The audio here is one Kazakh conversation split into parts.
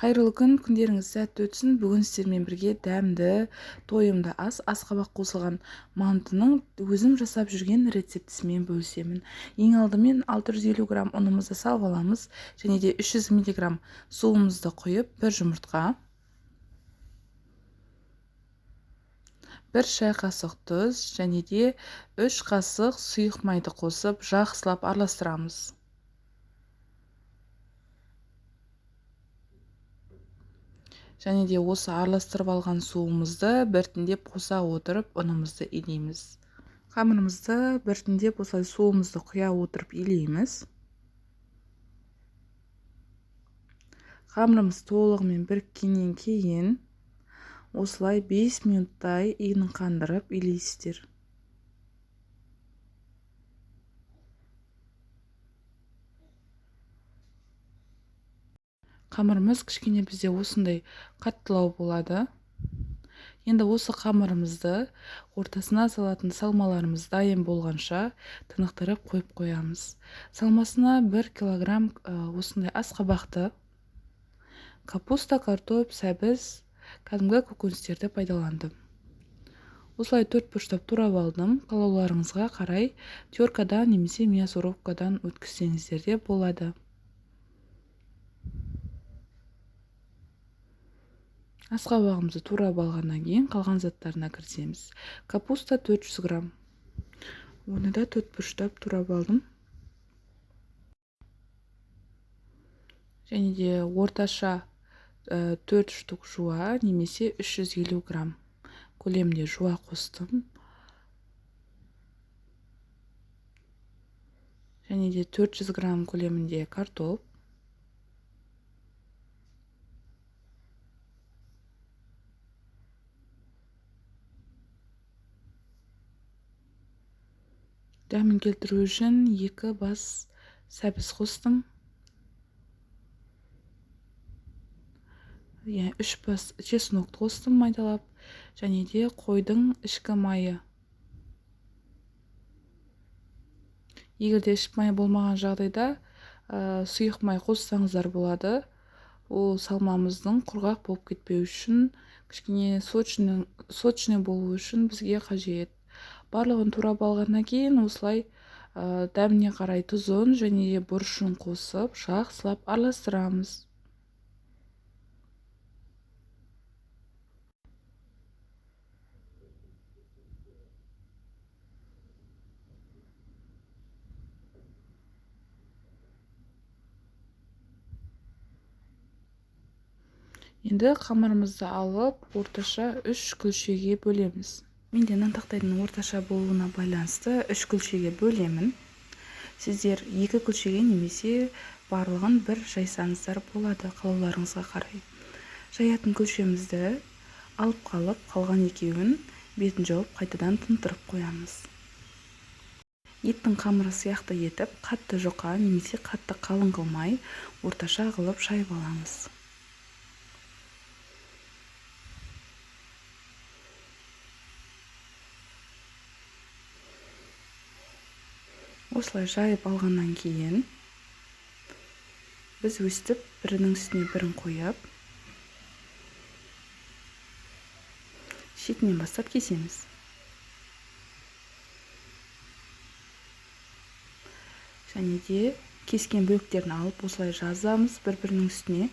Қайырлы күн, күндеріңіз сәтті өтсін. Бүгін сіздермен бірге дәмді, тойымды асқабақ қосылған мантының өзім жасап жүрген рецептісімен бөлісемін. Ең алдымен 650 грамм ұнымызды салып аламыз, және де 300 мг суымызды құйып, бір жұмыртқа, 1 шай қасық тұз, және де 3 қасық сұйық майды қосып, жақсылап араластырамыз. Және де осы араластырып алған суымызды біртіндеп қоса отырып ұнымызды илейміз. Қамырымызды біртіндеп осылай суымызды құя отырып илейміз. Қамырымыз толығымен біріккеннен кейін осылай 5 минуттай иінін қандырып илейсіздер. Қамырымыз кішкене бізде осындай қаттылау болады. Енді осы қамырымызды ортасына салатын салмаларымыз дайын болғанша тынықтырып қойып қоямыз. Салмасына 1 килограмм осындай асқабақты, капуста, картоп, сәбіз, кәдімгі көкөністерді пайдаландым. Осылай 4 бұрыштап турап алдым. Қалауларыңызға қарай теркадан немесе мясорубкадан өткізсеңіздер де болады. Асқабағымызды турап алғаннан кейін қалған заттарына кірісеміз. Капуста 400 грамм. Оны да 4 бұрыштап турап алдым. Және де орташа 4 штук жуа немесе 350 грамм көлемінде жуа қостым. Және де 400 грамм көлемінде картоп. Дәмін келтіру үшін 2 бас сәбіз қостым. 3 бас чеснок қостым майдалап. Және де қойдың ішкі майы. Егер де ішкі май болмаған жағдайда сұйық май қоссаңыздар болады. Ол салмамыздың құрғақ болып кетпеу үшін, кішкене сочный болу үшін бізге қажет. Барлығын турап алғаннан кейін осылай дәміне қарай тұзын және де бұрышын қосып, жақсылап араластырамыз. Енді қамырымызды алып, орташа 3 күлшеге бөлеміз. Менде нан тақтайдың орташа болуына байланысты 3 күлшеге бөлемін. Сіздер 2 күлшеге немесе барлығын бір жайсаңыздар болады, қалауларыңызға қарай. Жаятын күлшемізді алып қалып, қалған екеуін бетін жауып қайтадан тынтырып қоямыз. Еттің қамыры сияқты етіп, қатты жұқа немесе қатты қалың қылмай, орташа қылып шайып аламыз. Осылай жайып алғаннан кейін біз өстіп бірінің үстіне бірін қойып, шетінен бастап кесеміз. Және де кескен бөліктерін алып осылай жазамыз бір-бірінің үстіне.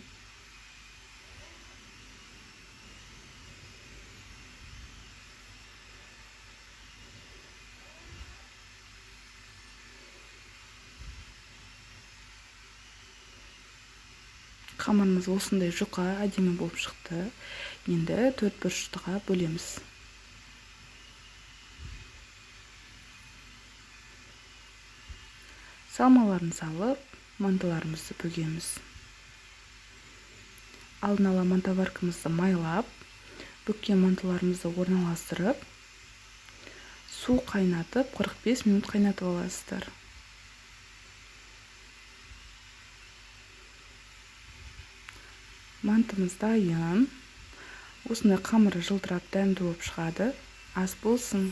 Қамырымыз осындай жұқа, әдемі болып шықты. Енді 4 бұрыштыға бөлеміз. Салмаларын салып, мантыларымызды бөгеміз. Алдын ала мантаваркамызды майлап, бүккен мантыларымызды орналастырып, су қайнатып, 45 минут қайнатып аласыздар. Мантымыз дайын. Осындай қамыры жылтырап дәмді болып шығады. Ас болсын.